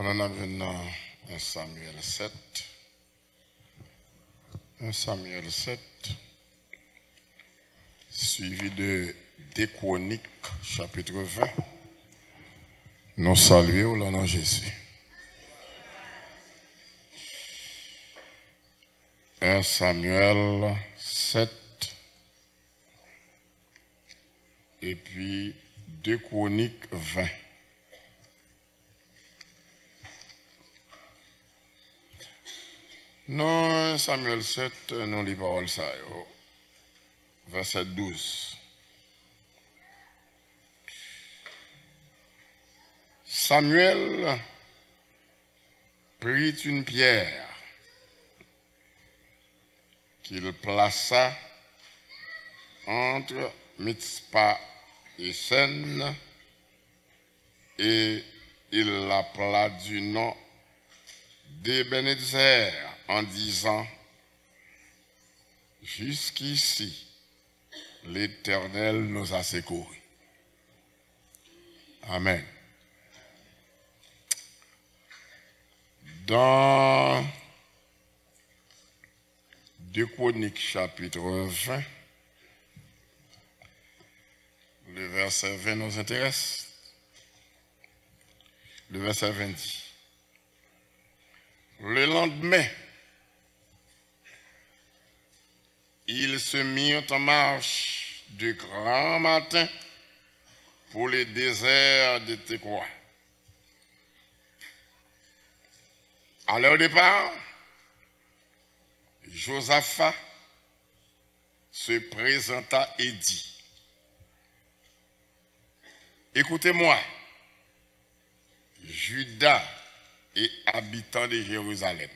On en a maintenant 1 Samuel 7. 1 Samuel 7, suivi de 2 Chroniques, chapitre 20. Nous saluons le nom de Jésus. 1 Samuel 7 et puis 2 Chroniques 20. Non, Samuel 7, non, les paroles ça, verset 12. Samuel prit une pierre qu'il plaça entre Mitzpah et Sen, et il l'appela du nom d'Ebenezer en disant: jusqu'ici, l'Éternel nous a secourus. Amen. Dans 2 Chroniques, chapitre 20, le verset 20 nous intéresse. Le verset 20 dit: le lendemain, ils se mirent en marche de grand matin pour le désert de Tekoa. À leur départ, Josaphat se présenta et dit: écoutez-moi, Juda et habitants de Jérusalem,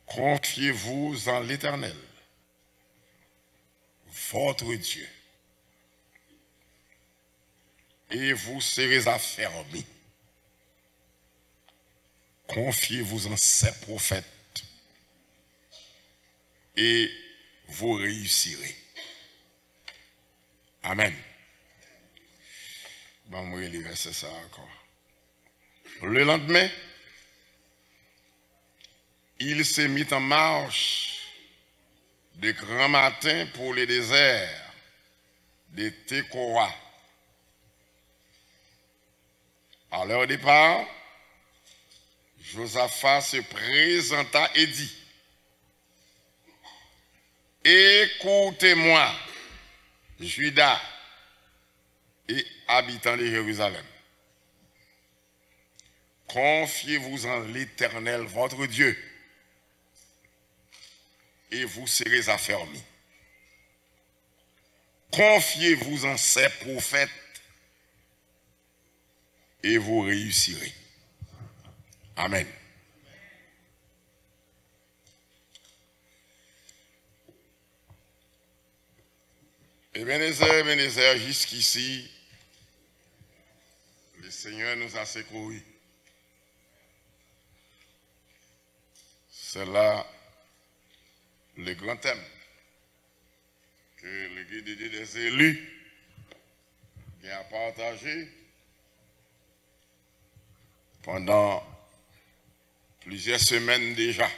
confiez-vous en l'Éternel, votre Dieu, et vous serez affermis. Confiez-vous en ses prophètes, et vous réussirez. Amen. Bon, moi, il verset ça encore. Le lendemain, il se mit en marche de grand matin pour le désert de Tekoa. À leur départ, Josaphat se présenta et dit: écoutez-moi, Juda et habitants de Jérusalem. Confiez-vous en l'Éternel, votre Dieu, et vous serez affermis. Confiez-vous en ses prophètes, et vous réussirez. Amen. Ebenezer, jusqu'ici, le Seigneur nous a secourus. C'est là le grand thème que le guide des élus a partagé pendant plusieurs semaines déjà.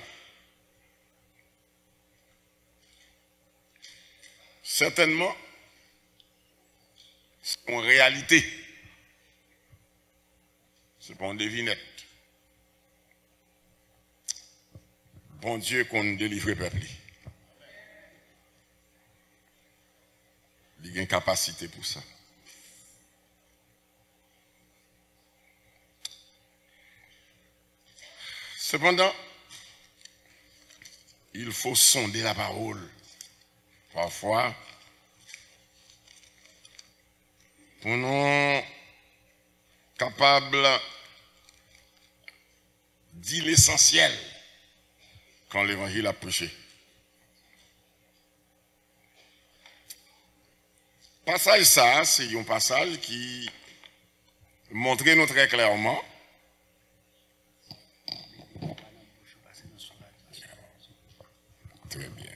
Certainement, c'est en réalité, c'est pas une devinette. Bon Dieu qu'on délivre le peuple. Il a une capacité pour ça. Cependant, il faut sonder la parole. Parfois, pour nous capables de dire l'essentiel quand l'évangile a prêché. Passage ça, c'est un passage qui montrait nous très clairement très bien.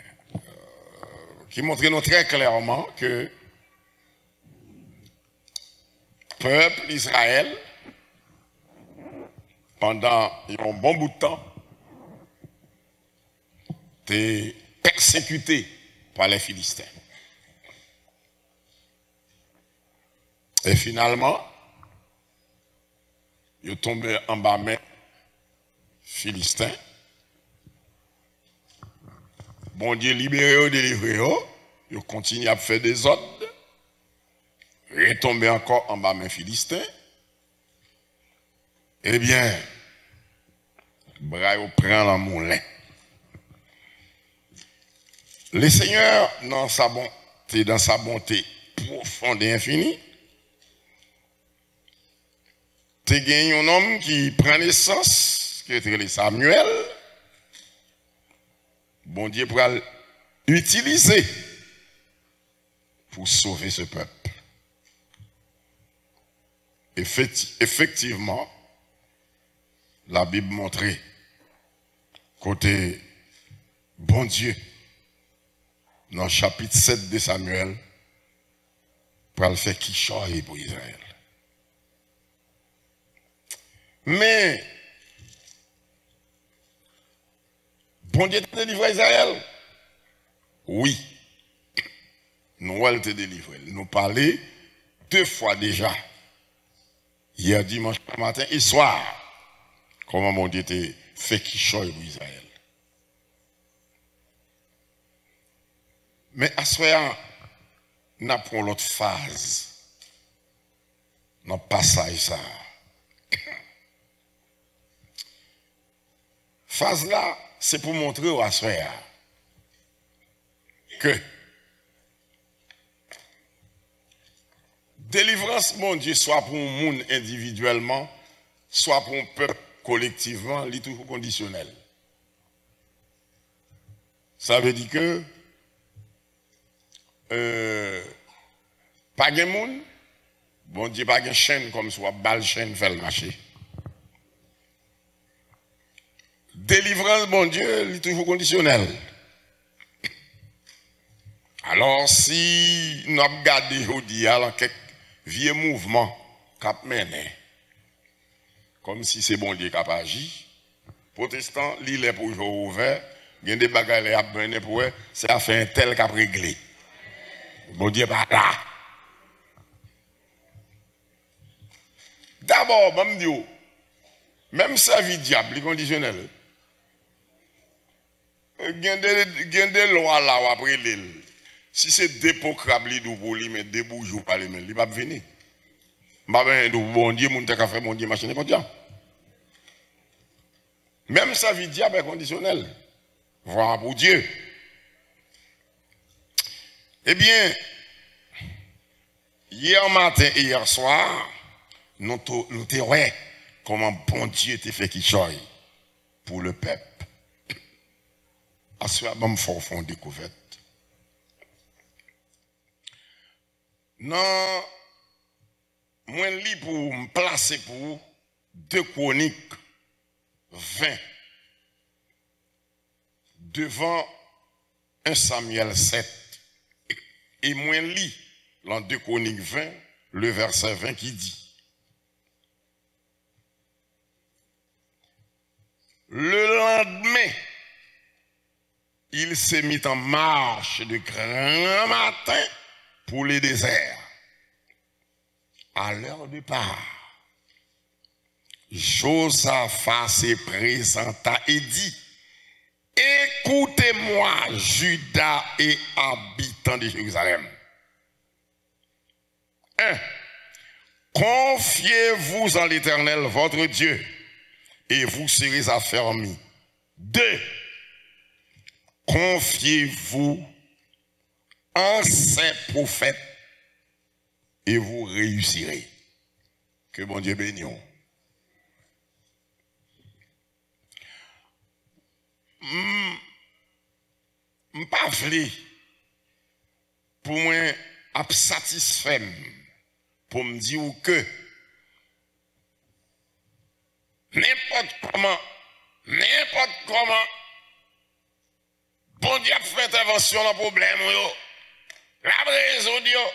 Qui montrait nous très clairement que peuple Israël pendant un bon bout de temps, était persécuté par les Philistins. Et finalement, il est tombé en bas main Philistin. Bon Dieu libéré, délivré, il continue à faire des ordres. Il est tombé encore en bas main Philistin. Eh bien, Braille prend la moulin. Le Seigneur, dans sa bonté profonde et infinie, tu gagné un homme qui prend naissance, qui est Samuel. Bon Dieu pour l'utiliser pour sauver ce peuple. Effectivement, la Bible montrait côté bon Dieu, dans le chapitre 7 de Samuel, pour le faire Kishoy pour Israël. Mais, bon Dieu t'a délivré Israël? Oui. Nous, elle t'a délivré. Nous parlons 2 fois déjà. Hier dimanche matin et soir. Comment mon Dieu t'a fait Kishoy pour Israël. Mais à ce moment, nous avons l'autre phase. Dans le passage ça. Phase là, c'est pour montrer aux Assoya que délivrance, mon Dieu, soit pour un monde individuellement, soit pour un peuple collectivement, il est toujours conditionnel. Ça veut dire que pas de monde, bon Dieu, pas de chaîne comme soit balle chaîne fait le marché. Délivrance, bon Dieu, il est toujours conditionnel. Alors, si nous avons regardé aujourd'hui quelques vieux mouvements qu'a mené, comme si c'est bon Dieu qui a agi, protestant, l'île est pour jour ouvert, il y a des bagages à mener pour eux, c'est à faire un tel qu'a réglé. Bon Dieu, pas là. D'abord, je me dis, même sa vie diable, est conditionnelle. Il y a des lois là après l'île. Si c'est des pocrables pour lui, mais des bourgeois par les mains, il va venir. Bon Dieu, mon Dieu, fait mon Dieu, machin, comme ça. Même sa vie diable est conditionnelle. Voir pour Dieu. Eh bien, hier matin et hier soir, nous t'avons vu comment bon Dieu t'a fait qu'il choisit pour le peuple. À ce moment, il faut découverte. Non, moi, je lis pour me placer pour 2 Chroniques 20 devant 1 Samuel 7. Et moi, je lis dans 2 Chroniques 20, le verset 20 qui dit: le lendemain, il s'est mis en marche de grand matin pour les déserts. À leur départ, Josaphat se présenta et dit: écoutez-moi, Juda et habitants de Jérusalem. 1. Confiez-vous en l'Éternel, votre Dieu, et vous serez affermis. 2. Confiez-vous en ses prophètes, et vous réussirez. Que bon Dieu bénisse. Pas vle pour moi à satisfaire pour me dire que n'importe comment bon Dieu fait intervention dans le problème la résoudre.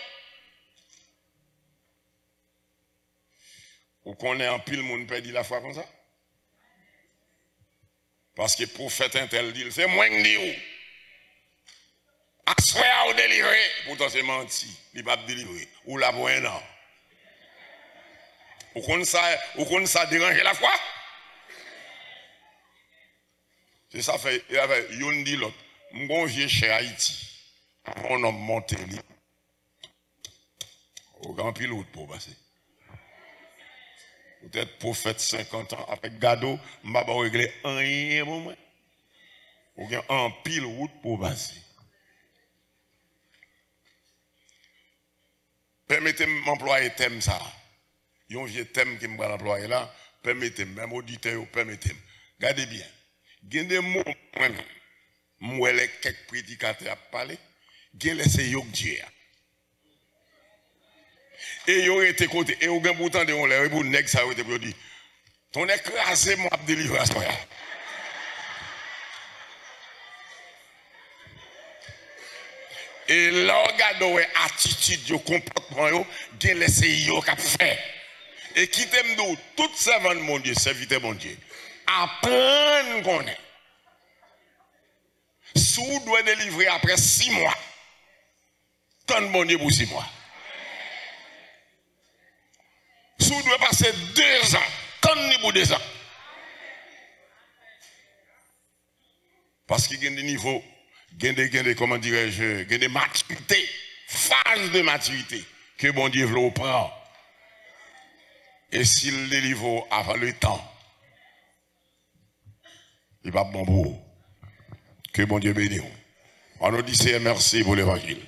Ou qu'on est en pile monde perdu la foi comme ça. Parce que le prophète intel dit, c'est moins que dit. Assoya ou délivré, pourtant c'est menti. Il va pas délivrer. Ou la pour un an. Ou qu'on ça déranger la foi? C'est ça fait, il dit l'autre. Mon vieux chez Haïti. On a monté lui. Au grand pilote pour passer. Peut-être prophète 50 ans avec Gado, je ne vais pas régler rien pour moi. Ou bien un pile route pour passer. Permettez-moi d'employer thème ça. Il y a un vieux thème qui me va employer là. Permettez-moi, même auditeur, permettez-moi. Regardez bien. Il y a des mots, moi, quelques prédicateurs à parler, il y a laissé Dieu. Et il aurait été côté, et au gain pourtant de on l'a pour nèg ça aurait été pour dire ton écrasé moi délivrer à soi. Et là regarde attitude yo comportement yo, gen laissé yo qu'a fait. Et qui t'aime nous toute servante mon Dieu, serviteur mon Dieu. Apprendre connaît. Sous doit délivrer après 6 mois. Tant mon Dieu pour 6 mois. Sous doit passer 2 ans. Tant ni pour 2 ans. Parce qu'il y a des niveaux, comment dirais-je, il y a des maturités, phases de maturité que bon Dieu veut prendre. Et s'il délivre avant le temps, il va bon beau. Que bon Dieu bénisse. On nous dit c'est merci pour l'évangile.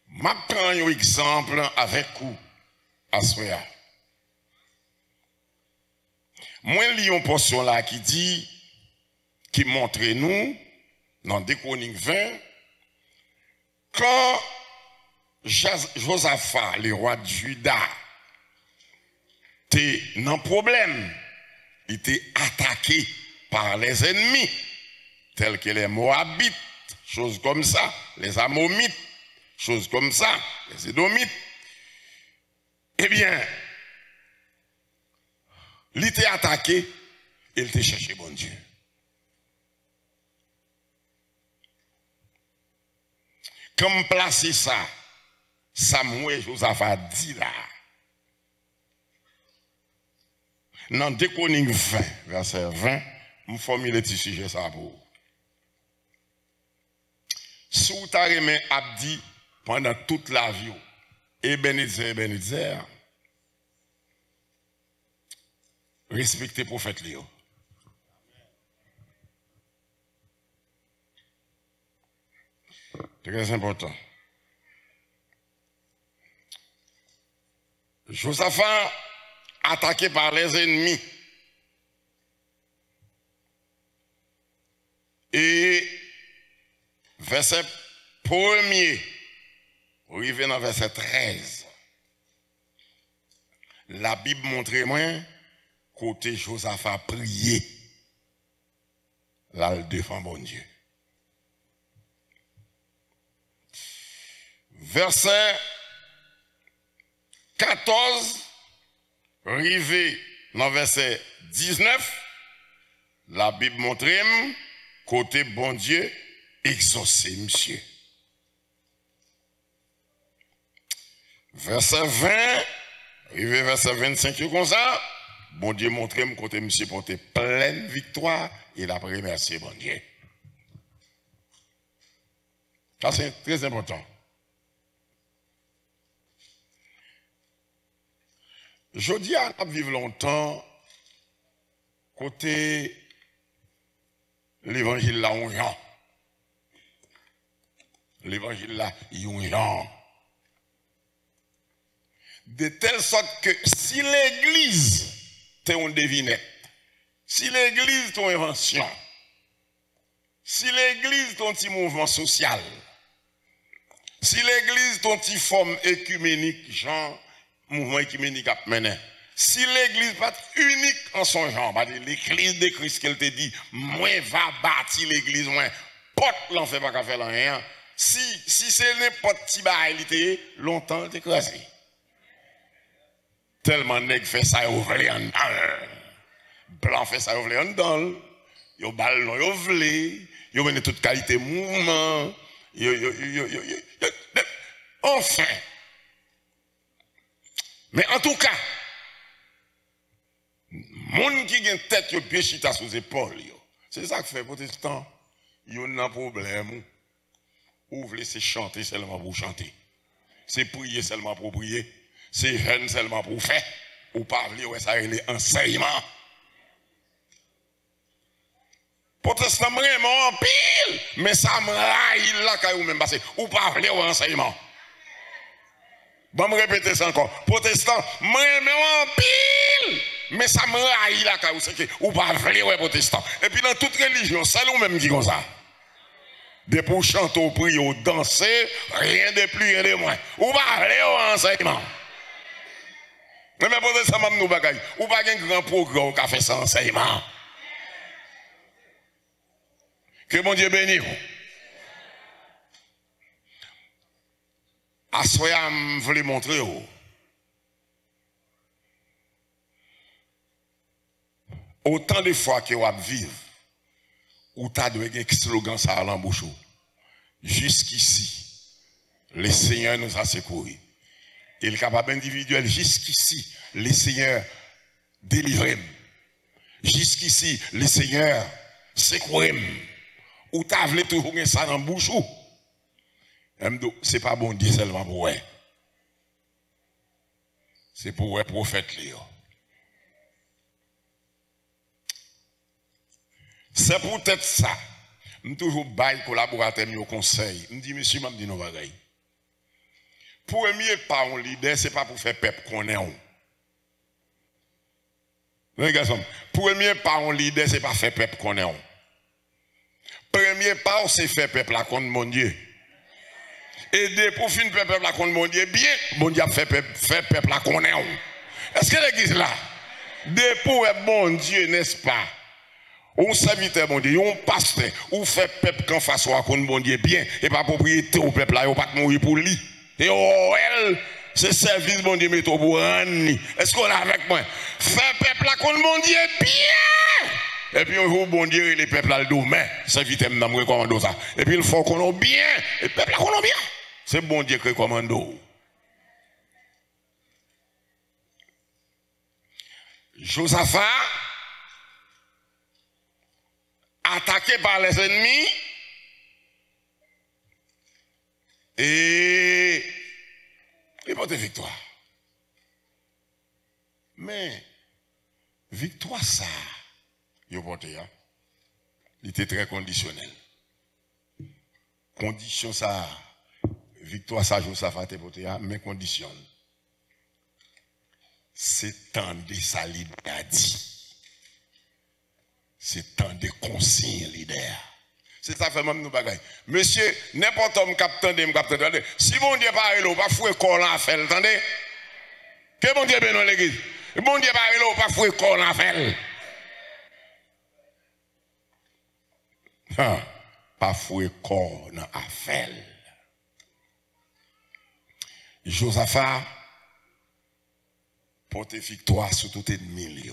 Je prends un exemple avec vous à Soya. Moi, je lis une portion là qui dit, qui montre nous, dans 2 Chroniques 20, quand Josaphat, le roi de Juda, était dans problème, il était attaqué par les ennemis, tels que les Moabites, choses comme ça, les Ammonites, choses comme ça, les Édomites. Eh bien, il était attaqué, il était cherché bon Dieu. Comme placer ça, Samuel Josaphat dit là, dans 2 Chroniques 20, verset 20, je formule le petit sujet ça pour vous. Sous ta remet Abdi pendant toute la vie, Ebenezer, respectez le prophète Léo. C'est très important. Josaphat, attaqué par les ennemis. Et verset 1er, arrivé dans verset 13. La Bible montre moi côté Josaphat prier. Là, le défend bon Dieu. Verset 14, arrivé dans verset 19, la Bible montre côté bon Dieu exaucé, monsieur. Verset 20, arrivé verset 25, comme ça, bon Dieu montre côté monsieur porté pleine victoire et il a remercié bon Dieu. Ça c'est très important. Je dis à vivre longtemps côté l'évangile là on Jean. L'évangile là on Jean. De telle sorte que si l'église est une devinette, si l'église est une invention, si l'église est un petit mouvement social, si l'église est un petit forme écuménique, genre mouvement écuménique à mener, si l'église n'est pas unique en son genre, l'église de Christ qu'elle te dit, moi va bâtir l'église, moi, porte l'en fait pas qu'à faire rien. Si c'est n'importe qui bail, longtemps t'écrasé. Tellement nèg fait ça, yo vle en dedans. Blanc fait ça, yo vle en dedans. Yo bal non, yo vle. Yo mène toute qualité mouvement. Enfin. Mais en tout cas, moun qui gen tête yo pied chita sous épaule yo. C'est ça que fait protestant. Yo n'a problème. Ou voulez c'est chanter seulement pour chanter. C'est prier seulement pour prier. C'est jeûne seulement pour faire. Ou parler ouais ça les enseignements. Protestant vraiment en pile, mais ça me raille là quand vous même passé. Ou parler au enseignement. Bon me répéter ça encore. Protestant vraiment en pile. Mais ça me raille là quand vous parlez ouais protestant. Et puis dans toute religion, c'est nous même qui comme ça. De pour chanter, au prier, au danser, rien de plus, rien de moins. Ou parler au enseignement. Mais protestant même nous bagaille. Ou pas un grand programme qui a fait ça enseignement. Que mon Dieu bénisse. À ce moment, je voulais montrer. Autant de fois que vous vivez, ou tu as un slogan ça à l'embouche. Jusqu'ici, le Seigneur nous a secourus. Et le capable individuel, jusqu'ici, le Seigneur délivre. Jusqu'ici, le Seigneur secourt. Ou tu as toujours ça dans la bouche. Ce n'est pas bon Dieu seulement pour eux. C'est pour les prophètes. C'est peut-être ça. Je toujours bail collaborateur au conseil. Je dis, monsieur, je dis non, bagaille. Premier pas un leader, ce n'est pas pour faire peuple qu'on est. Premier pas un leader, ce n'est pas faire peuple qu'on est. Premier pas, c'est faire peuple à contre mon Dieu. Et pour finir peuple à contre mon Dieu, bien, mon Dieu a fait peuple à contre. Est-ce que l'église là, pour être bon Dieu, n'est-ce pas? On serviteur bon Dieu, on pasteur, on fait peuple qu'en face à contre bon Dieu bien, et pas propriété au peuple là, on pas mourir pour lui. Et elle, c'est service bon Dieu, mais pour rendre. Est-ce qu'on est avec moi? Fait peuple à contre bon Dieu bien. Et puis on joue bon Dieu et les peuples là le domaine. Serviteur me recommande ça. Et puis il faut qu'on ait bien, et le peuple là qu'on ait bien. C'est bon Dieu qui recommande. Josaphat, attaqué par les ennemis, et il porte victoire. Mais victoire ça, il était très conditionnel. Condition ça, victoire ça, Josaphat était porté, mais condition. C'est tant de sa leader dit. C'est tant de consignes leader. C'est ça fait même nous bagaille. Monsieur, n'importe homme capitaine, si mon Dieu parle là, pas fouer corps en fait, attendez. Que mon Dieu bénisse l'église. Mon Dieu parle là, pas fouer corps en fait. Pas fouer corps en fait. Josaphat porte victoire sur tout ennemi.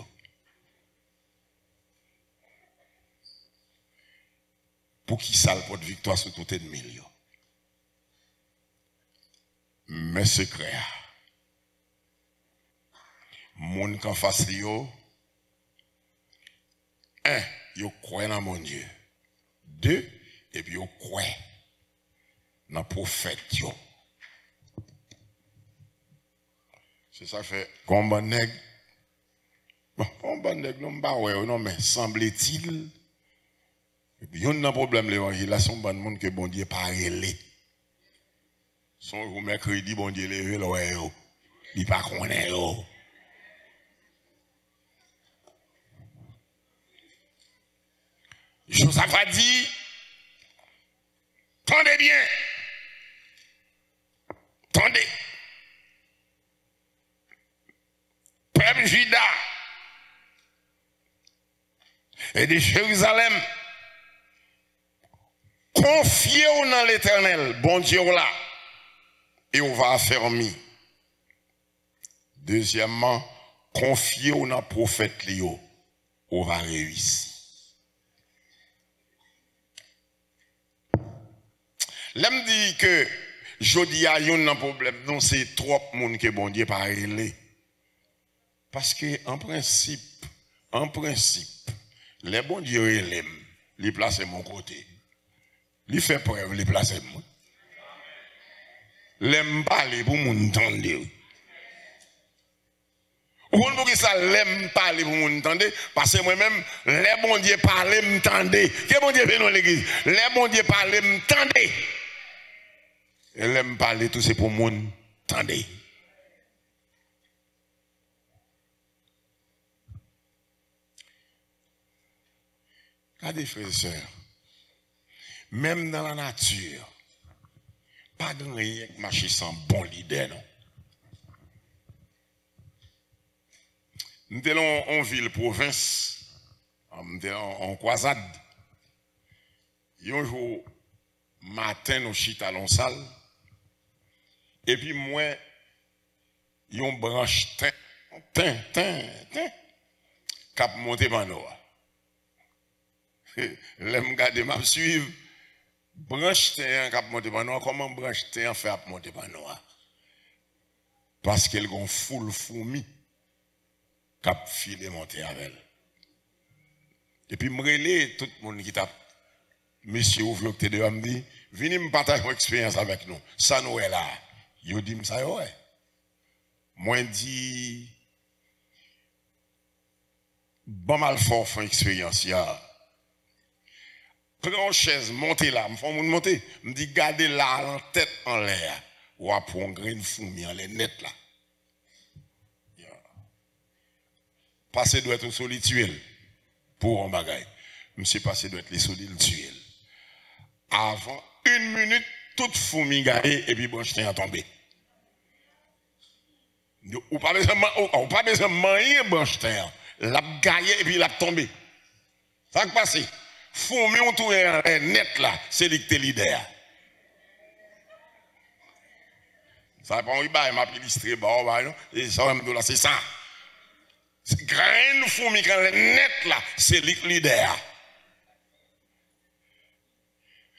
Pour qui ça porte victoire sur tout ennemi? Mais secret. Mon qu'en face yo. Un, yo croit dans mon Dieu. Deux, et puis yo croit dans le prophète yo. C'est ça fait combat nèg. Bon, combat nèg non pas ouais non mais semble-t-il. Et puis, il y a un problème, l'évangile, là, son bon monde que bon Dieu pas relé. Son mercredi, bon Dieu levé, là, il pas connaît, Josaphat dit, tendez bien, tendez. Peuple Juda et de Jérusalem, confiez-vous dans l'Éternel, bon Dieu là, et on va affermir Deuxièmement, confier au prophète Léo aura réussi. L'homme dit que jodi a yon nan problème, non c'est trop moun que bon Dieu pas relé. Parce que en principe, les bon Dieu relèm, li place mon côté. Li fait preuve, li place moi. L'aime parler pour moun tande. Ou pour que ça l'aime parler pour moun tande parce que moi-même les bon Dieu parler m'tande. Que bon Dieu fait dans l'église? Les bon Dieu parler m'tande. Elle aime parler tout c'est pour moun tendez. Regardez frères et sœurs, même dans la nature, pas de rien qui marche sans bon leader, non. Nous étions en ville province, en croisade. Un jour matin, nous chita dans salle. Et puis moi, yon branche cap monter panoa. L'aime garder m'a suivre. Branche cap monter panoa. Comment branche fait à monter panoa? Parce qu'elle gon foule fourmi cap filer monter avec elle. Et puis m'relé tout le monde qui t'a monsieur ouvre le de me dit venez me partager votre expérience avec nous. Ça nous est là. Yo dit ça ouais. Moi dit bon mal fort font expérience ya. Prends chaise monter là, me font monter, me dit gardez là en tête en l'air ou à prendre grain fourmi en l'air net là. Passer doit être solituel pour un bagage. Monsieur passé doit être les solituel. Avant 1 minute toute fourmi gagne et puis branche est tombé. Ou pas besoin de manger branche terre. La gagne et puis la tombé. Ça qui passe. Fourmi on tout est net là, c'est lui qui est leader. Ça pas un bail m'a illustré bah et ça là c'est ça. Graine fourmi quand est net là, c'est lui qui est leader.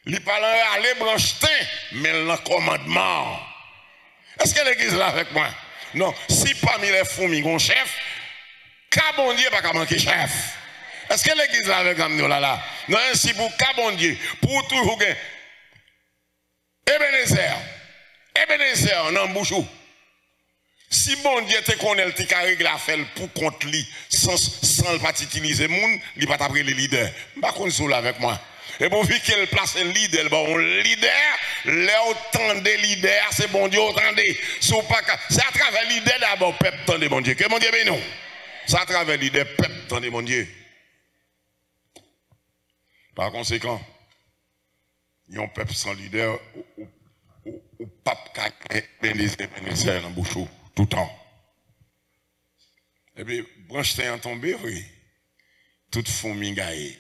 Il parle à les branches, mais le commandement. Est-ce que l'église est là avec moi? Non. Si parmi les fourmis, on chef, bon Dieu pas manquer chef. Est-ce que l'église est là avec nous là? Non, si pour bon Dieu, pour toujours gagner. Ebenezer, non, bouchou. Si bon Dieu te connaît, tu as réglé l'affaire pour contre lui, sans le pas utiliser moun, il va t'appeler le leader. Pas qu'on soit là avec moi. Et pour voir qu'elle place un leader, bon leader, là autant de leaders, c'est bon Dieu autant de. C'est à travers le leader d'abord, peuple tant de bon Dieu. Que bon Dieu bénisse nous. C'est à travers le leader, peuple tant de bon Dieu. Par conséquent, il y a un peuple sans leader, ou pape qui a dans bouchou tout le temps. Et puis, branche t'es en tombé, oui. Toute fourmi gaillée.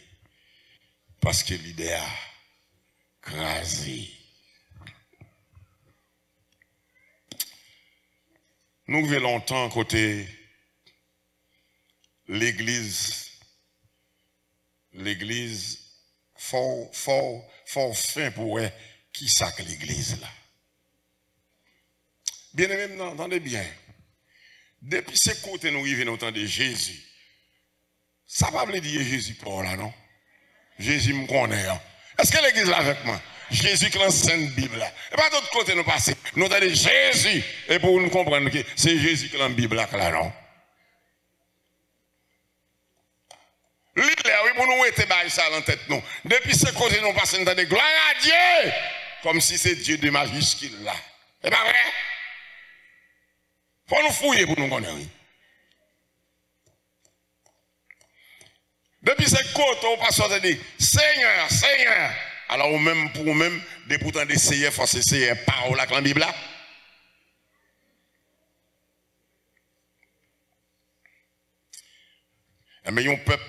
Parce que l'idée a crasé. Nous vivons longtemps côté l'église fort fin pour qui ça que l'église là. Bien aimé, entendez bien. Depuis ce côté nous vivons au temps de Jésus. Ça va veut dire Jésus pour là, non? Jésus me connaît. Est-ce que l'église est là avec moi? Jésus qui l'enseigne la Bible là. Et pas d'autre côté nous passer. Nous entendons Jésus. Et pour nous comprendre que c'est Jésus qui l'enseigne la Bible là, non? L'idée, oui, pour nous être ça dans la tête, non. Depuis ce côté nous passons dans des gloire à Dieu. Comme si c'est Dieu de majuscule là. C'est pas vrai? Faut nous fouiller pour nous connaître. Depuis ce côté, on passe à dire Seigneur, Seigneur. Alors, même pour nous-mêmes, des pourtant d'essayer, il faut essayer parole avec la Bible là. Mais un peuple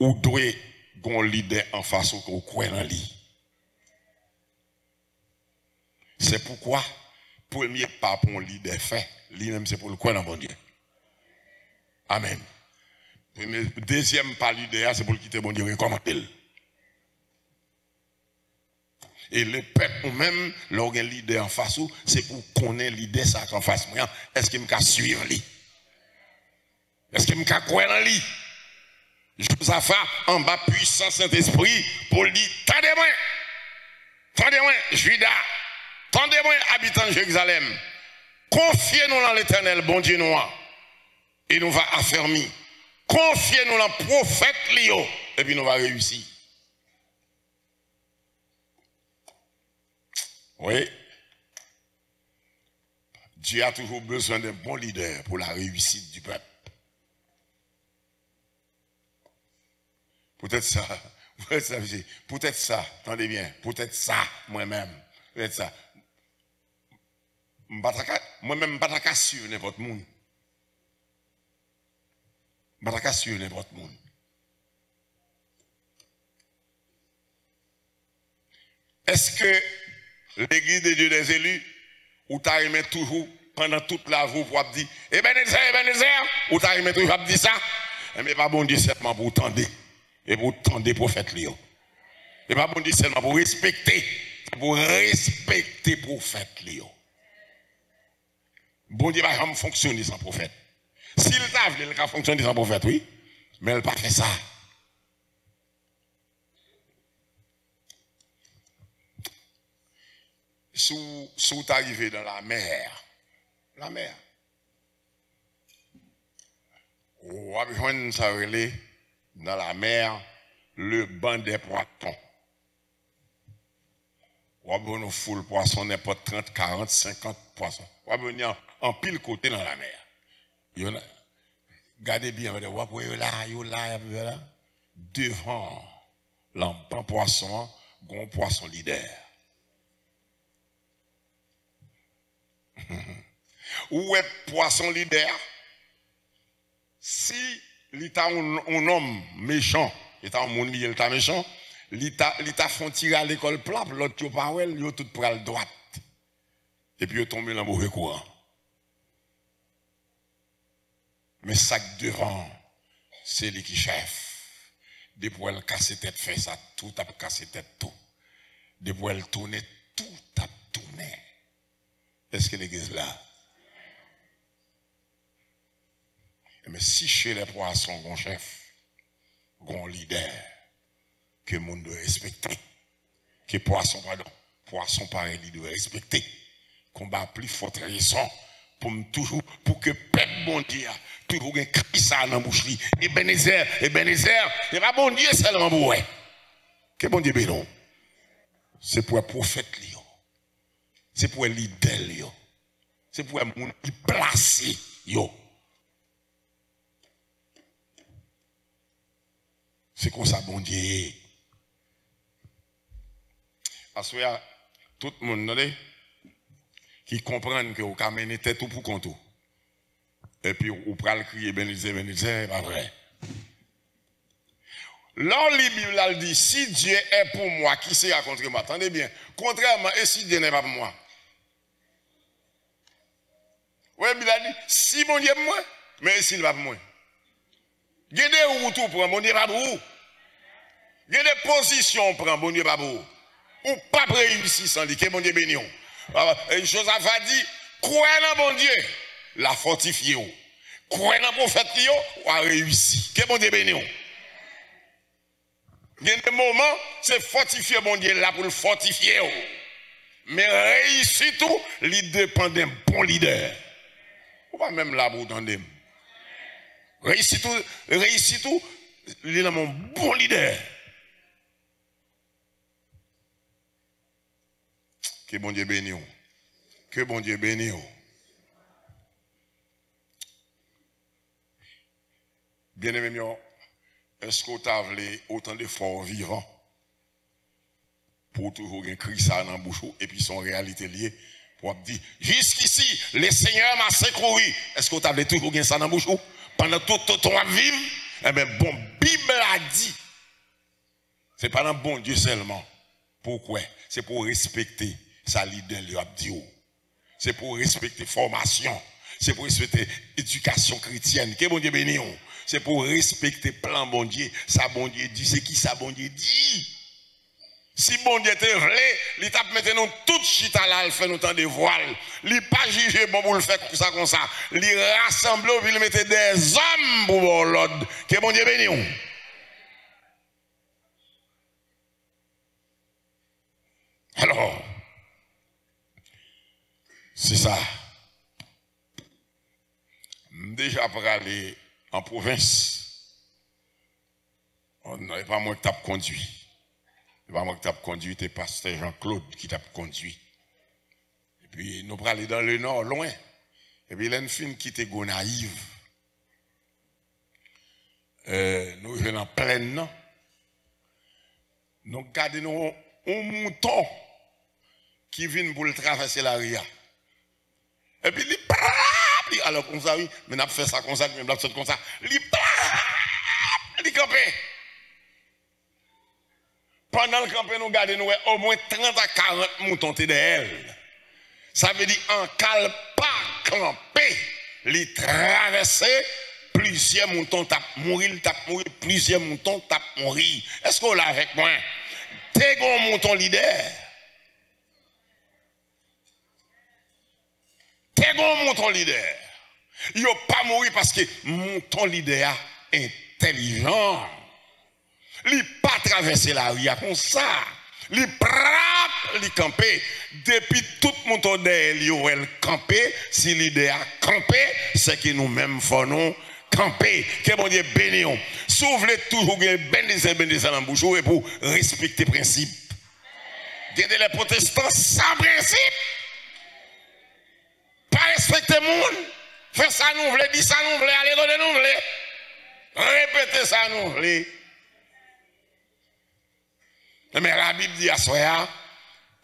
où doit un leader en face au croit dans lui. C'est pourquoi premier pas pour un leader fait, lui-même c'est pour le quoi dans bon Dieu. Amen. Deuxième pas leader, c'est pour le quitter bon Dieu, recommander. Et le peuple ou même, l'organe leader en face, c'est pour connaître leader ça en face. Est-ce qu'il me suivre lui? Est-ce qu'il me croire en lui? Josaphat en bas puissant Saint-Esprit pour lui dire, tendez-moi, Judas, tendez-moi, habitants de Jérusalem, confiez-nous dans l'Éternel, bon Dieu noir, et nous va affermir. Confiez-nous dans le prophète Léo, et puis nous va réussir. Oui. Dieu a toujours besoin d'un bon leader pour la réussite du peuple. Peut-être ça, attendez bien, peut-être ça, moi-même, peut-être ça. Moi-même, je ne suis pas sûr n'importe monde. Je ne suis pas sûr n'importe monde. Est-ce que l'église de Dieu des élus, ou t'as aimé toujours pendant toute la vie pour dire, Ebenezer, ou t'as aimé toujours pour dire ça? Mais pas bon Dieu seulement pour tendre, et pour tendre les prophètes Léo. Et pas bon Dieu seulement pour respecter prophètes Léo. Bon Dieu va jamais fonctionner sans prophète. S'il t'a voulu, il va fonctionner sans prophète, oui, mais il n'a pas fait ça. Sous arrivé dans la mer, on va besoin ça relais dans la mer le banc des poissons. On va besoin de foule poisson n'importe 30, 40, 50 poissons. On va venir en pile côté dans la mer. Regardez bien, on va là, devant l'empan poisson, grand poisson leader. Où est poisson leader? Si l'État un homme méchant, l'État un monde l'État méchant, l'État font tirer à l'école plat, l'autre yo pas wel, yo tout pral droite. Et puis yo tombe dans mauvais courant. Mais ça devant, c'est lui qui chef. Depuis elle casse tête fait ça, tout a cassé tête tout. Depuis elle tourne, tout a tourné. Est-ce que l'église là? Mais si chez les poissons, grand chef, grand leader, que le monde doit respecter, que poisson pareil, il doit respecter, combat plus fort raison pour que peuple bon Dieu, toujours un cri ça dans la bouche, Ebenezer, et pas bon Dieu seulement pour ouais. Que bon Dieu bénon. C'est pour un prophète, c'est pour un leader, c'est pour un monde qui placé, C'est comme ça, bon Dieu. Parce que tout le monde qui comprend que vous avez mené tête tout pour compte. Et puis vous prenez le crier, Ebenezer, pas vrai. Là, la Bible dit, si Dieu est pour moi, qui sera contre moi? Attendez bien. Contrairement, et si Dieu n'est pas pour moi? Oui, il a dit, si mon Dieu est pour moi, mais s'il n'est pas pour moi. Il y a des routes pour mon Dieu pas pour vous. Il y a des positions pour mon Dieu pas pour vous. Ou pas réussir sans dire que mon Dieu béni. Josaphat dit, croyez dans mon Dieu, la fortifier. Croyez dans le prophète, ou a réussi. Que mon Dieu béni. Il y a des moments, c'est fortifier mon Dieu là pour le fortifier. Mais réussir tout, il dépend d'un bon leader. Ou pas même là pour entendre. Réussir tout, il est mon bon leader. Que bon Dieu bénisse. Que bon Dieu bénisse. Bien aimé, est-ce que tu as autant d'efforts vivants pour toujours un cri ça dans la bouche et puis son réalité liée pour dire jusqu'ici, le Seigneur m'a secouru. Est-ce que tu as toujours ça dans la bouche pendant tout ton vivre? Eh bien, bon, Bible a dit, c'est pas dans bon Dieu seulement. Pourquoi? C'est pour respecter sa leader, lui a dit. c'est pour respecter formation, c'est pour respecter éducation chrétienne. Que bon Dieu béni. C'est pour respecter plan bon Dieu. Ça bon Dieu dit, c'est qui ça bon Dieu dit. Si bon Dieu te vle, il t'a mettre nous tout chita là, il fait nous temps de voile. Il pas juger bon pour le faire comme ça. Il rassemble, il mettre des hommes pour l'ordre. Que bon Dieu béni. Alors, c'est ça. Déjà pour aller en province, on n'avait pas moi qui t'a conduit. C'est pas moi qui t'a conduit, c'est pasteur Jean-Claude qui t'a conduit. Et puis nous allons aller dans le nord, loin. Et puis là, une fille qui était naïve. Nous venons en pleine, non? Nous gardons un mouton qui vient pour le traverser la ria. Et puis il alors comme ça, oui, mais on a fait ça comme ça, on a fait comme ça. Il campé. Pendant le campé, nous gardons au moins 30 à 40 moutons de elle. Ça veut dire en calme pas camper, les traverser, plusieurs moutons tapent mourir, plusieurs moutons tapent mourir. Est-ce qu'on l'a avec moi? T'es un mouton leader. T'es un mouton leader. Il n'a pas mourir parce que mouton leader est intelligent. Il n'a pas traversé la rue comme ça. Il frappe, il campe. Depuis tout le monde derrière lui, il campe. Si l'idée a campé, c'est que nous-mêmes faisons camper. Que bon Dieu béni. Si vous voulez toujours bénir dans la bouche et pour respecter les principes. Gardez les protestants sans principe. Pas respecter le monde. Faire ça nous voulons, dire ça nous voulons, aller donner nous voulons. Répétez ça nous voulons. Mais la Bible dit à soi,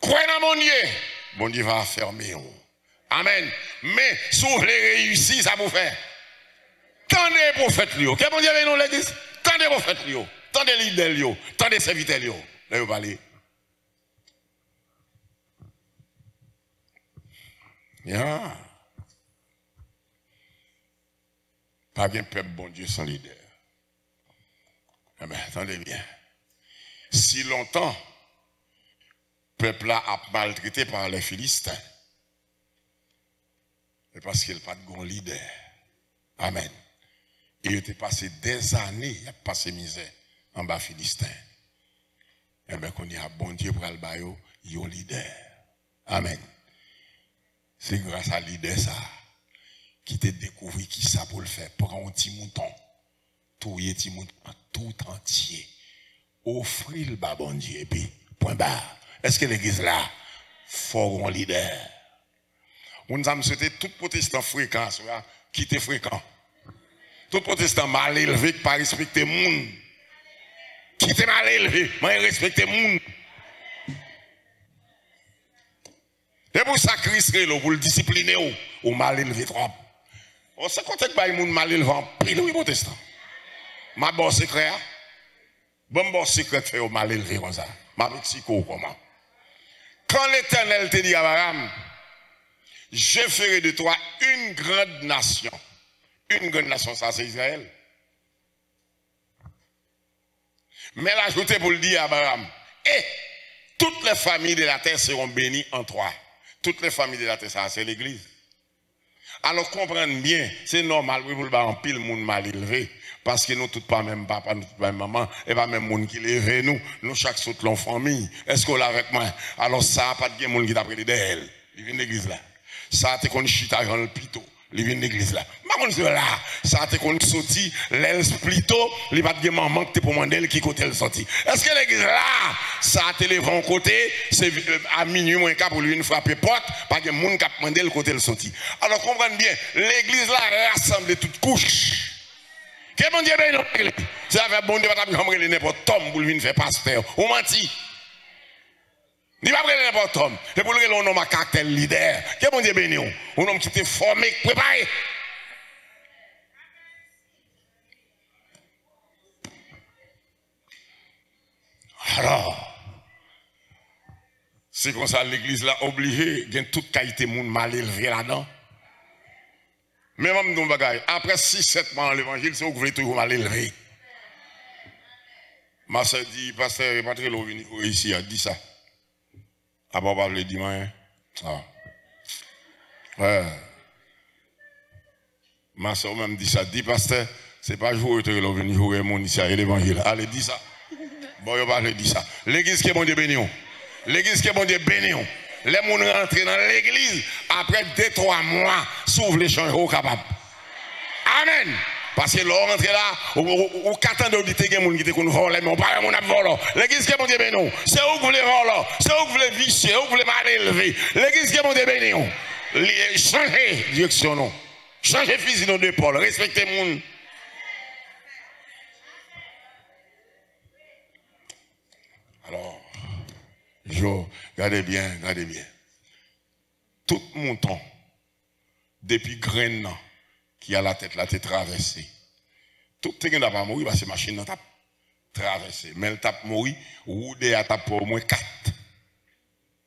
croyez dans mon Dieu, mon Dieu va fermer. Amen. Mais si vous voulez réussir, ça vous fait. Tendez les prophètes, que mon Dieu veut nous l'église. Tendez les prophètes, tendez les leaders, tendez les serviteurs. Là, vous parlez. Yeah. Pas bien peuple bon Dieu sans leader. Eh bien, attendez bien. Si longtemps, le peuple là a maltraité par les Philistins, c'est parce qu'il n'a pas de bon leader. Amen. Il était passé des années, il a passé misère en bas Philistin. Et bien qu'on y a bon Dieu pour le baillot, il y a un leader. Amen. C'est grâce à leader ça qui t'a découvert qui ça pour le faire. Prends un petit mouton, tout petit mouton tout entier. Offrir le bas bon Dieu et puis point barre. Est-ce que l'église là faut un leader? On nous a souhaité tout protestant fréquent qui était fréquent. Tout protestant mal élevé qui pas respecter le monde. Qui était mal élevé, mais respecter le monde. Et pour ça, Christ est là, pour le discipliner ou mal élevé trop. On sait qu'on est le monde mal élevé en pile, oui, protestant. Ma bonne secret, bon secret fait au mal élevé comme ça. Ma petite comment. Quand l'Éternel te dit à Abraham, je ferai de toi une grande nation. Une grande nation, ça c'est Israël. Mais l'ajouter pour le dire à Abraham, et toutes les familles de la terre seront bénies en toi. Toutes les familles de la terre, ça c'est l'église. Alors comprenez bien, c'est normal, oui, vous le en pile, monde mal élevé. Parce que nous tous pas même papa, nous tous pas même maman, et pas même monde qui lève nous chaque saute l'en famille. Est-ce qu'on l'a avec moi? Alors ça, pas de monde qui t'a pris d'elle. Il vient de l'église là. Ça, t'es qu'on chita dans le pito. Il vient de l'église là. Mais là, ça, t'es qu'on sorti, l'aile splito, il va te maman que t'es pour demander qui côté le sorti. Est-ce que l'église là, ça, t'es le vent côté, c'est à minuit, moins qu'à pour lui une frapper porte, pas de monde qui a demandé le côté le sorti. Alors comprenez bien, l'église là rassemble toutes couches. Que bon Dieu béni. C'est avec bon Dieu, va t'appeler n'importe Tom pour lui faire pasteur. Ou menti. Il va prendre n'importe homme. Et pour lui, on a un caractère leader. Que bon Dieu béni. Un homme qui était formé, préparé. Alors, C'est comme ça l'église là obligée, il y a toute qualité monde mal élevé là-dedans. Mais même dans bagaille, après 6-7 mois dans l'évangile, c'est où vous voulez toujours mal élevé. Ma soeur dit, pasteur Patrick Lovini ici a dit ça. Ah bon, pas le dimanche. Ah. Ouais. Ma soeur même dit ça. Dit pasteur, c'est pas jouer Patrick Lovini, jouer mon ici à l'évangile. Allez, dis ça. Bon, il va pas dire ça. L'église qui est bon Dieu béni. L'église qui est bon Dieu béni. Les gens rentrent dans l'église, après 2-3 mois, s'ouvrent les champs au capable. Amen. Parce que l'on rentre là, ou 4 ans d'auditer, il y a des gens qui te volent, mais on parle de mon volant. L'église qui est bon Dieu béni. C'est où vous voulez voler, c'est où vous voulez vicier, c'est où vous voulez mal élever. L'église qui est bon Dieu béni. Changez direction, non. Changez physique de Paul, respectez les gens. Alors, regardez bien, regardez bien. Tout mon temps, depuis graine qui a la tête traversée. Tout le monde n'a pas mouru parce que la machine n'a pas traversé. Mais elle tape mouru, ou de a tape pour au moins 4.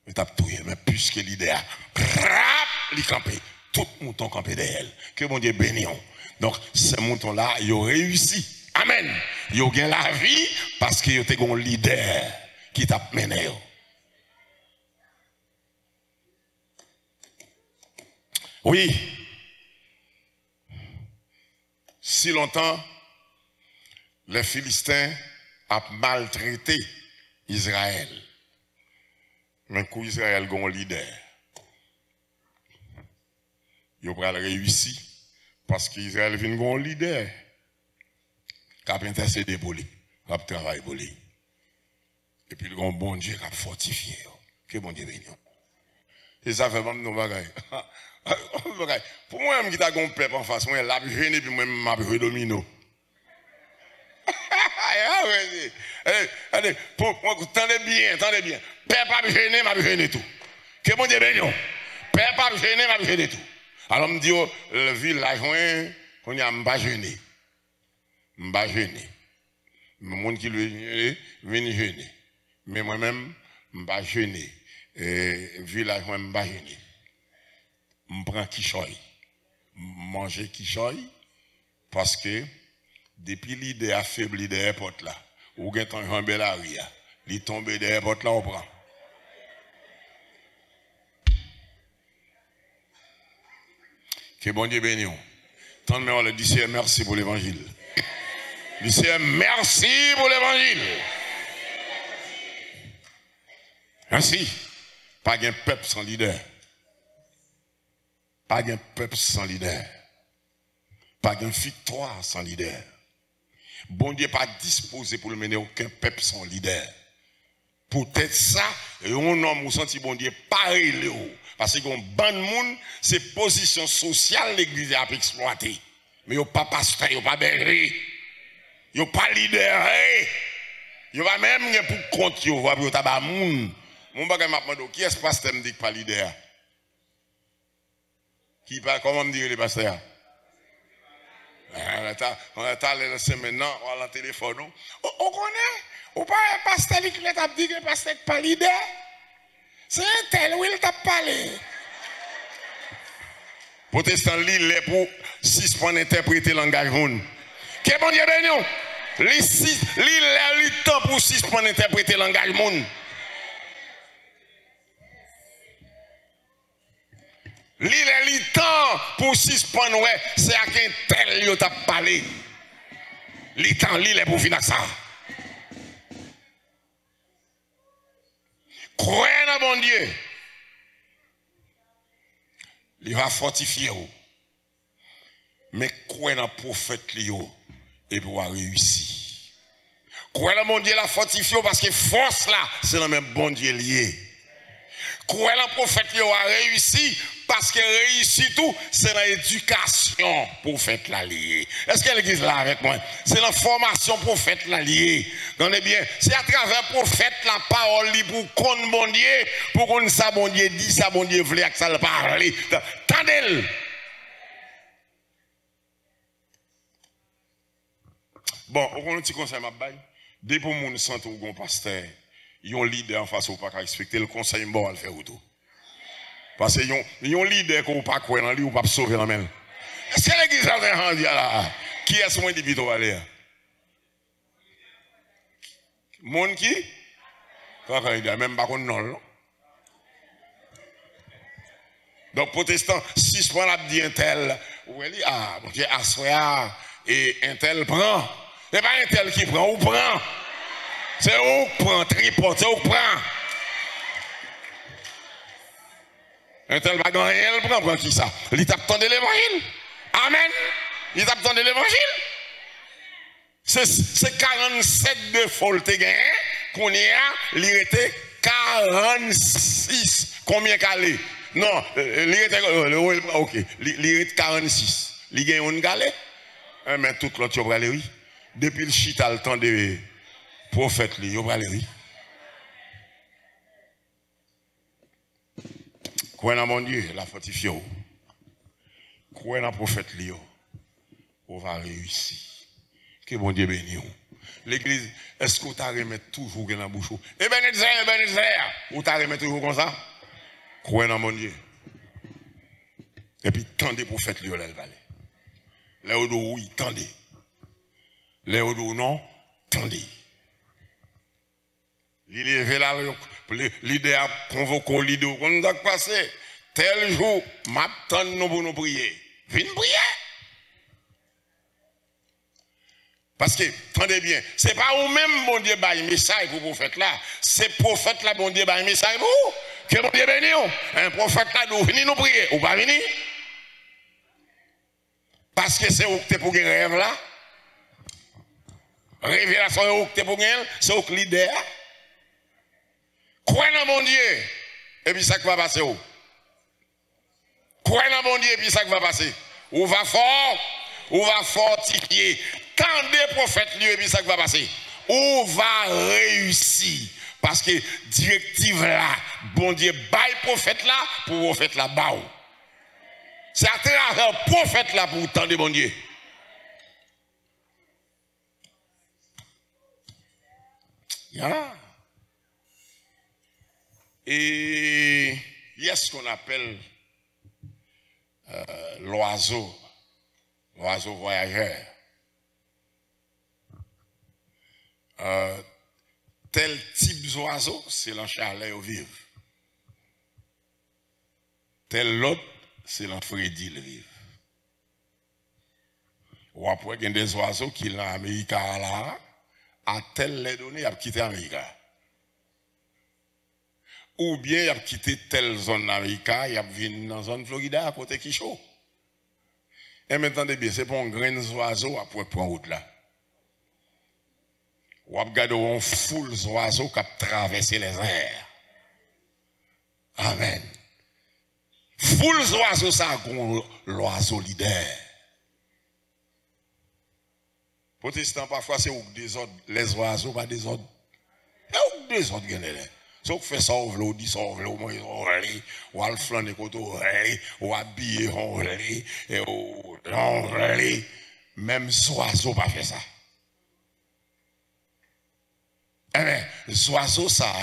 Elle tape tout, mais puisque l'idée a campé, tout mon temps campé derrière elle. Que mon Dieu bénisse. Donc, ce mouton-là, il a réussi. Amen. Il a gagné la vie parce qu'il y a un leader qui t'a mené. Oui. Si longtemps, les Philistins ont maltraité Israël. Mais quand Israël a un leader, il a réussi parce qu'Israël vient de un leader qui a intercédé pour lui, qui a travaillé pour lui. Et puis, il y a un bon Dieu qui a fortifié. Que bon Dieu bénisse. Et ça fait même nos bagailles. Pour moi, je suis un peuple en face, moi, je suis gêné, puis moi, je suis domino. Allez, tendez bien. Peuple pas gêné, je suis gêné tout. Que bon Dieu bénisse. Peuple pas gêné, je suis gêné tout. Alors, je me dis, le village, on y a pas gêné. Je ne pas gêné. Le monde qui lui vient gêner. Mais moi-même, je ne pas gêné. Le village, je ne pas gêné. Je prends quichoy. Manger quichoy. Parce que, depuis l'idée affaiblie des portes là, ou bien ton jambé la ria, il tombe des portes là, on prend. Que bon Dieu bénisse. Tant de le dit merci pour l'évangile. Dis merci pour l'évangile. Merci. Pas un peuple sans leader. Pas un peuple sans leader. Pas une victoire sans leader. Bon Dieu pas disposé pour le mener aucun peuple sans leader. Peut-être ça, et un homme ou senti bon Dieu pareil Léo. Parce qu'on ban de monde, c'est position sociale l'église a exploité. Mais il n'y a pas pasteur, il n'y a pas berger. Il n'y a pas leader. Il n'y a pas même pour compte, il n'y a pas tabac moun. Mon bagage m'a demandé, qui est-ce que pasteur me dit pas leader? Qui parle, comment me dire les pasteurs? On a laissé maintenant, on a le téléphone. On connaît? Ou pas un pasteur qui t'a dit que le pasteur n'est pas leader? C'est un tel où il t'a parlé. Protestant l'île est pour 6 points d'interpréter le langage monde. Que bon Dieu béni. L'île est le temps pour 6 points d'interpréter le langage monde. L'île est le temps pour 6 points, ouais, c'est à quel tel lieu t'a parlé. L'île est pour finir ça. Croyez dans bon Dieu. Il va fortifier vous. Mais croyez dans le prophète Léo et pour réussir. Croyez dans bon Dieu la fortifier parce que force là, c'est le même bon Dieu lié. Croyez dans le prophète Léo a réussi parce que réussit tout, c'est dans l'éducation prophète la lié. Est-ce que l'église là avec moi? C'est la formation prophète la lié. Donnez bien, c'est à travers prophète la parole pour qu'on bon Dieu, pour qu'on ça bon Dieu dit, ça bon Dieu voulait que ça le parle. Tendez-le. Bon, on a un petit conseil, ma baille. Dès pour mon centre ou un pasteur yon leader en face ou pas respecter le conseil bon à le faire tout. Parce que yon leader qu'on pas quoi dans lui ou pas sauver la main. Est-ce que l'église a rendu là? Qui est ce monde qui vit au aller? Monde qui? Quand il dit même pas qu'on non. Donc protestant, si je prends la dit un tel, ou elle dit ah, mon Dieu, assoya et un tel prend. C'est pas un tel qui prend, ou prend. C'est où prend, tripote, c'est où prend. Un tel va gagner, elle prend qui ça? Il t'attend de l'évangile. Amen. Il t'attend de l'évangile. C'est 47 de folte gagné qu'on y a, il était 46. Combien calé? Non, il était OK, il était 46. Il gagne un galé. Mais tout l'autre tu vas aller oui. Depuis le chita le temps de prophète il va aller oui. Croyez dans mon Dieu, la fortifié. Croyez dans le prophète Léo. On va réussir. Que bon Dieu bénisse. L'église, est-ce que tu as remis toujours dans la bouche? Eh ben, ou tu as remis toujours comme ça? Croyez dans mon Dieu. Et puis, tendez prophète Léo, là, le valet. Là où oui, tendez. Là où non, tendez. L'idée là, l'idée a convoqué l'idée. On a passé tel jour, m'attend nous pour nous prier. Viens prier. Parce que, tendez bien, ce n'est pas vous-même, bon Dieu, un message pour le prophète là. C'est le prophète là, bon Dieu, un message pour vous. Que bon Dieu bénisse. Un prophète là, nous venez nous prier. Ou pas venir? Parce que c'est où que tu es pour gagner rêve là. Révélation est où que tu es pour gagner. C'est où que l'idée. Croyez dans mon Dieu. Et puis ça qui va passer où? Croyez dans mon Dieu et puis ça qui va passer. Ou va fort, ou va fortifier. Tendez prophète lui et puis ça qui va passer. Ou va réussir. Parce que directive là, bon Dieu, bail prophète là, pour prophète là, baou. C'est à travers prophète là pour tendre bon Dieu. Yeah. Et il y a ce qu'on appelle l'oiseau voyageur. Tel type d'oiseau, c'est l'encharlet au vivre. Tel l'autre, c'est l'enfrédil le vivre. Ou après, il y a des oiseaux qui sont en Amérique là, à tel les données, ils ont quitté l'Amérique. Ou bien, ils ont quitté telle zone d'Amérique, ils ont venu dans la zone Florida à côté qui chaud. Et maintenant, bien, c'est pour un grain d'oiseau après prendre route là. Ou regardez un foule d'oiseaux qui a traversé les airs. Amen. Foule d'oiseaux, ça l'oiseau leader. Protestants, parfois, c'est des ordres, les oiseaux, pas des ordres. Et des ordres, sauf que fait ça, on dit ça, ou à le flaner, ou habiller, et même les oiseaux, pas fait ça. Eh bien, les oiseaux, ça,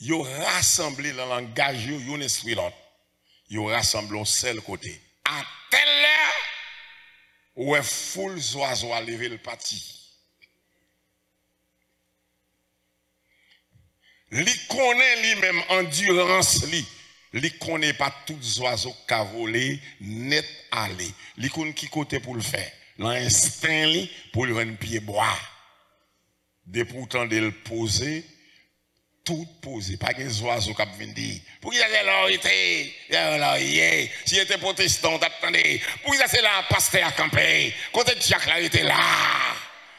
ils ont rassemblé le langage, ils ont esprit l'autre. Ils ont rassemblé un seul côté. À telle heure, où est foule oiseaux à lever le parti. Li connaît lui-même endurance li. Li connaît pas tous les oiseaux qui volé net aller. Li connaît qui côté pour le faire. L'instinct li pour le rendre pied bois. De pourtant de le poser, tout poser. Pas que les oiseaux qui viennent dire. Pour qu'ils aient l'orité, si était protestant, attendez. Pour qu'ils aient la pasteur à camper. Côté Jacques là, il était là.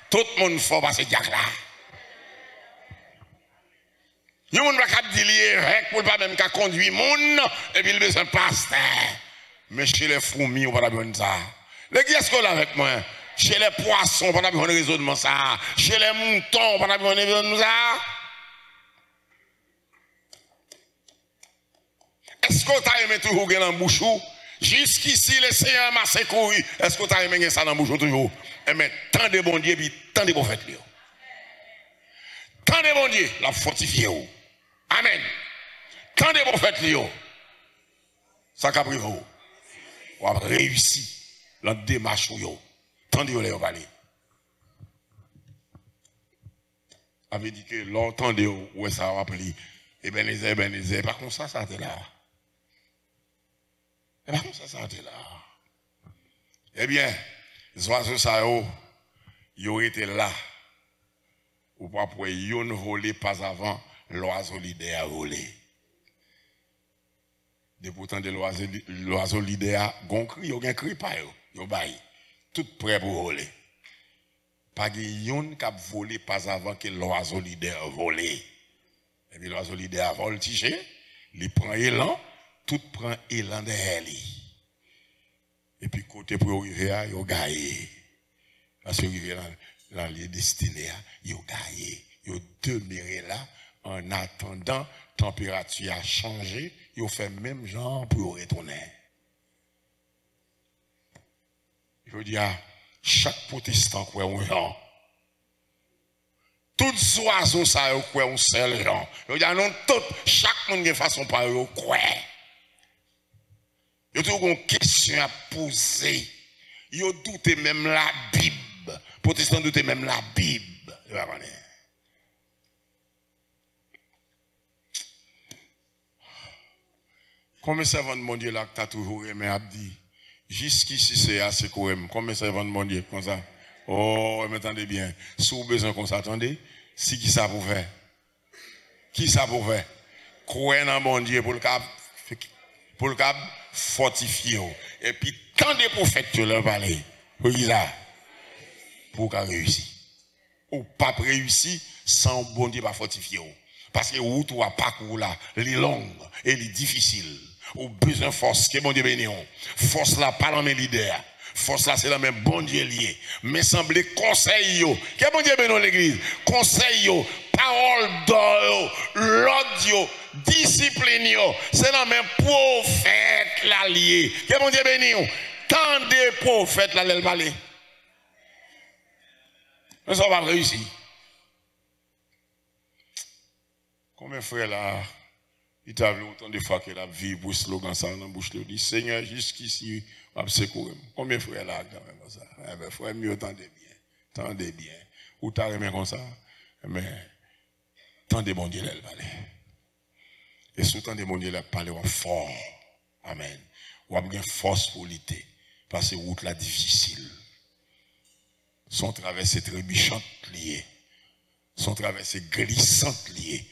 Tout le monde faut passer Jacques là. Il y a des gens qui disent pour ne pas même conduire les gens, et puis il besoin de pasteur. Mais chez les fourmis, on ne va pas besoin ça. Les qui est-ce qu'on a avec moi? Chez les poissons, on ne va pas besoin de raisonnement ça. Chez les moutons, on ne va pas besoin de ça. Est-ce qu'on t'a aimé toujours dans la bouche? Jusqu'ici, les seigneurs massent courir. Est-ce qu'on t'a aimé ça dans la bouche toujours? Eh bien, tant de bon Dieu, puis tant de prophètes. Tant Tendez mon Dieu, la fortifié. Amen. Tendez prophète Lio. Ça qu'a pris vous. Ou a réussi la démarche ou tendez les parler. Avait dit que l'entendez où ça va appeler Ebenezer, pas comme ça était là. Et pas comme ça était là. Eh bien, les oiseaux ça ils auraient été là. Ou pas pour yon voler pas avant l'oiseau leader a volé. De pourtant de l'oiseau leader a gon cri, yo gen cri pa yo bail. Tout prêt pour voler. Pas yon qui a volé pas avant que l'oiseau leader a volé. Et puis l'oiseau leader a voltigé, il prend élan, tout prend élan derrière lui. Et puis côté pour arriver, il a gagné. Parce que arrivé dans les destinés, il a gagné. Il a demeuré là en attendant, température a changé, il a fait même genre pour retourner. Je veux dire, chaque protestant croit un genre. Tous les oiseaux, ça croit un seul genre. Je veux dire, non, chaque monde de façon par eux croit. Il y a toujours une question à poser. Il y a douté même la Bible. Protestants doutent même la Bible. Combien de servants de mon Dieu là que tu as toujours aimé a dit, jusqu'ici c'est assez courant. Combien de servants de mon Dieu comme ça? Oh, m'entendez bien. Si vous avez besoin qu'on s'attendait, si qui ça pour faire? Qui ça pour faire? Croire dans mon Dieu pour le cap fortifier. Et puis, tant de prophètes que leur parler. Pour qui ça? Pour qu'à réussir. Ou pas réussir sans bon Dieu pas fortifier. Parce que route ou à parcours là, les longues et les difficiles. Ou besoin de force, que bon Dieu béni. Force là, pas dans mes leaders. Force là, c'est dans mes bon Dieu lié. Mais semblez conseil yo. Que bon Dieu béni l'église. Conseil yo. Parole d'or, l'ordre yo, discipline yo. C'est dans mes prophètes là lié. Que bon Dieu béni. Tant de prophètes là, l'elle parler. Mais ça va réussir. Combien de frères là, il t'a vu autant de fois qu'il a vu pour slogan ça dans la bouche, il dit Seigneur, jusqu'ici, je vais secourir. Combien de frères là, quand même, comme ça? Eh bien, frère, mieux, tendez bien. Ou t'as remis comme ça? Mais, tendez mon Dieu, elle parler. Et sous tendez mon Dieu, elle parler fort. Amen. Ou avez une force pour lutter. Parce que route là difficile. Son traversée trébuchante liée. Son traversée glissante liée.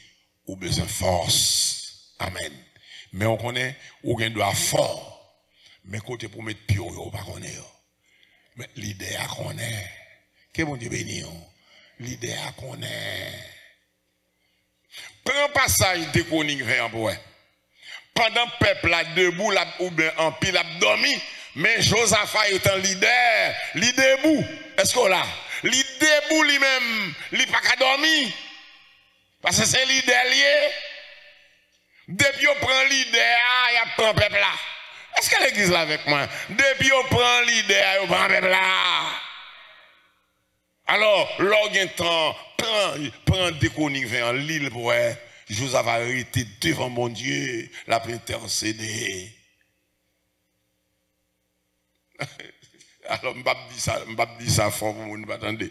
Ou besoin de force. Amen. Mais on connaît, ou on doit fort. Mais côté pour mettre pied, on pas connaît. Mais l'idée à connaît. Que bon Dieu béni. L'idée à connaît. Prends passage de chronique vers un pendant le peuple là debout ou bien en pile a dormi, mais Josaphat étant leader debout. Est-ce qu'on l'a? Li debout lui-même, li pas qu'à dormir. Parce que c'est leader lié. Depuis on prend leader, il y a prend peuple là. Est-ce que l'église là avec moi? Depuis on prend leader, on prend peuple là. Alors, l'organe temps, prend déconique vers l'île pour Josaphat arrêté devant mon Dieu, la intercédé. Alors, je ne dis ça fort pour vous ne attendez.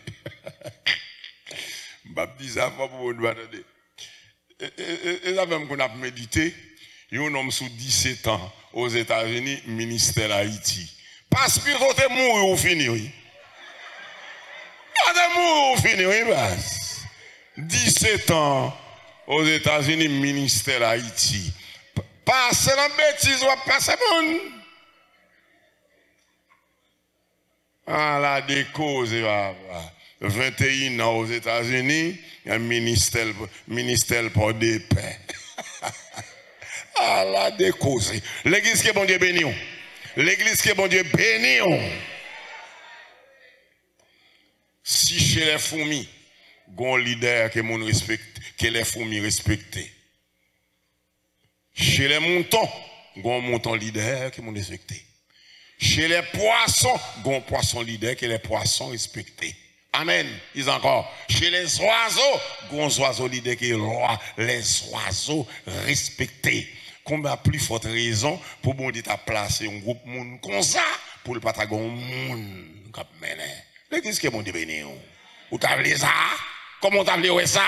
Je ne dis ça fort pour vous ne attendez. Et là même qu'on a médité, il y a un homme sous 17 ans aux États-Unis, ministère Haïti. Parce que vous êtes mort ou fini, oui. Vous êtes mort ou fini, oui, 17 ans aux États-Unis, ministère Haïti. Passez la bêtise, ou passez bon. Ah, la décause, 21 ans aux États-Unis, il y a un ministère pour des paix. Ah, la décause. L'église qui est bon Dieu béni. L'église qui est bon Dieu béni. Si chez les fourmis, gon leader que mon respecte, que les fourmis respectent. Chez les moutons, gon mouton leader que mon respecte. Chez les poissons, gon poisson leader que les poissons respectent. Amen. Ils encore. Chez les oiseaux, gros oiseaux l'idée que les oiseaux respectés. Combien plus forte raison pour bon dit à placer un groupe monde comme ça pour le patagon monde cap mener. L'église que bon dit béni ou t'as vu ça? Comment t'as vu ça?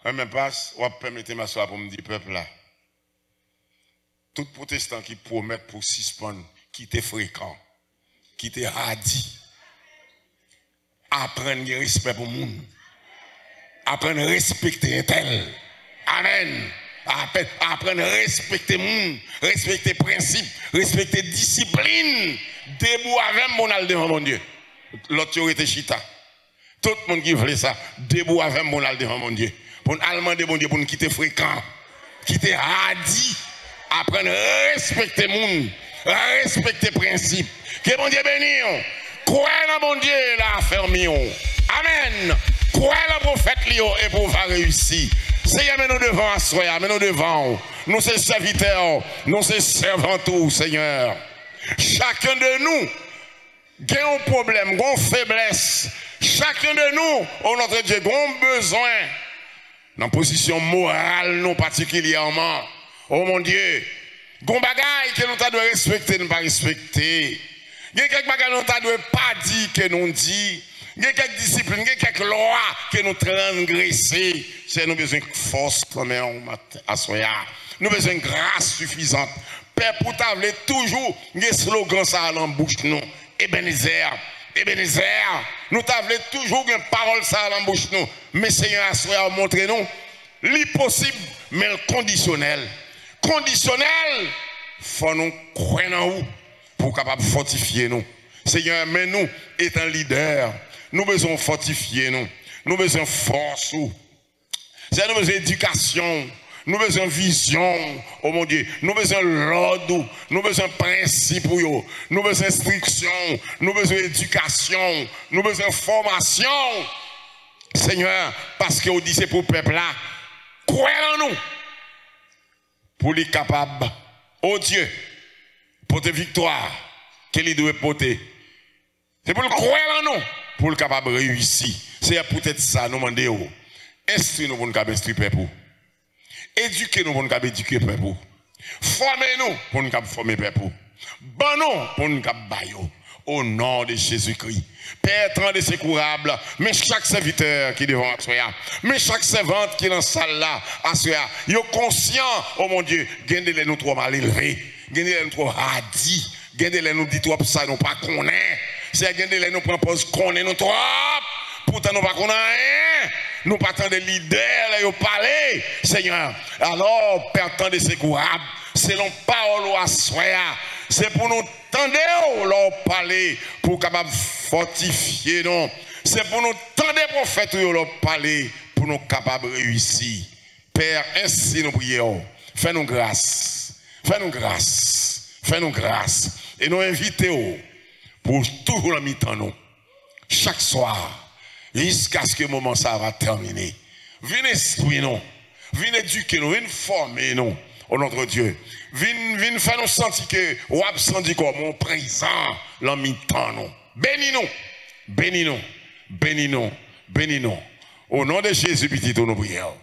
Même pas, ou permettez-moi ça pour me dire peuple là. Tout protestant qui promet pour suspendre, qui était fréquent, qui était radis, apprendre le respect pour le monde, apprendre à respecter un tel. Amen. Apprendre à respecter le monde, respecter les principes, respecter la discipline. Debout avec mon al devant mon Dieu. L'autorité chita. Tout le monde qui veut ça, debout avec mon al devant mon Dieu. Pour nous demander mon Dieu pour nous quitter fréquent, quitter radis. Apprendre à respecter le monde, respecter les principes. Que mon Dieu bénisse. Croyez dans mon Dieu, la ferme. Amen. Croyez dans le prophète et pour va réussir. Seigneur, mais nous devons asseoir, mais nous devons. Nous sommes serviteurs, nous sommes servants tout, Seigneur. Chacun de nous a un problème, a une faiblesse. Chacun de nous, oh notre Dieu, a un besoin. Dans la position morale, nous particulièrement. Oh mon Dieu, gon bagaille que nous devons respecter, nous ne pas respecter. Il y a quelques bagailles que nous ne devons pas dire que nous dit. Il y a quelques disciplines, il y a quelques lois que nous transgressons. C'est nous besoin de force quand même à soya. Nous avons besoin de grâce suffisante. Père, pour t'avoir toujours des slogans ça dans la bouche nous. Ebenezer, Ebenezer. Nous t'avons toujours une parole ça dans la bouche nous. Mais Seigneur, à soya, montrez-nous l'impossible, mais le conditionnel. Conditionnel, faut nous croire en nous pour capable fortifier nous. Seigneur, mais nous étant leader, nous besoin fortifier nous. Nous besoin force. C'est nous besoin éducation. Nous besoin vision. Oh mon Dieu, nous besoin l'ordre. Nous besoin principe. Nous besoin instruction. Nous besoin éducation. Nous besoin formation. Seigneur, parce que vous dites pour le peuple là, croyez en nous. Pour les capables, oh Dieu, porter victoire, qu'il doit porter. C'est pour le croire en nous, pour le capable de réussir. C'est peut-être ça, nous demandons. Instruisez-nous pour nous instruire peuple. Éduquez-nous pour nous éduquer peuple. Formez-nous pour nous former peuple. Bon-nous pour nous bailler. Au nom de Jésus-Christ. Père, tant de secourable, mais chaque serviteur qui est devant Assoya, mais chaque servante qui est dans la salle là, Assoya, il est conscient, oh mon Dieu, gardez-les nous trop mal élevés, gardez-les nous trop radis, gardez-les nous dit trop ça, nous pas connaît, c'est gardez-les nous propose connaît nous trop, pourtant nous pas connaît, nous pas tant de leaders, là, ils parlent, Seigneur. Alors, Père, tant de secourable, selon parole Assoya, c'est pour nous tendre leur parler pour capable fortifier nous. C'est pour nous tendre prophètes leur parler pour nous capable réussir. Père, ainsi nous prions. Fais-nous grâce. Fais-nous grâce. Fais-nous grâce. Et nous invitons pour toujours la mi-temps nous. Chaque soir, jusqu'à ce que le moment ça va terminer. Venez instruire nous. Venez éduquer nous. Venez former nous. Oh notre Dieu, viens faire nous sentir que ou absenti comme mon présent l'en mi-temps nous. Bénis-nous, bénis-nous, bénis-nous, bénis-nous. Au nom de Jésus, petit nous prions.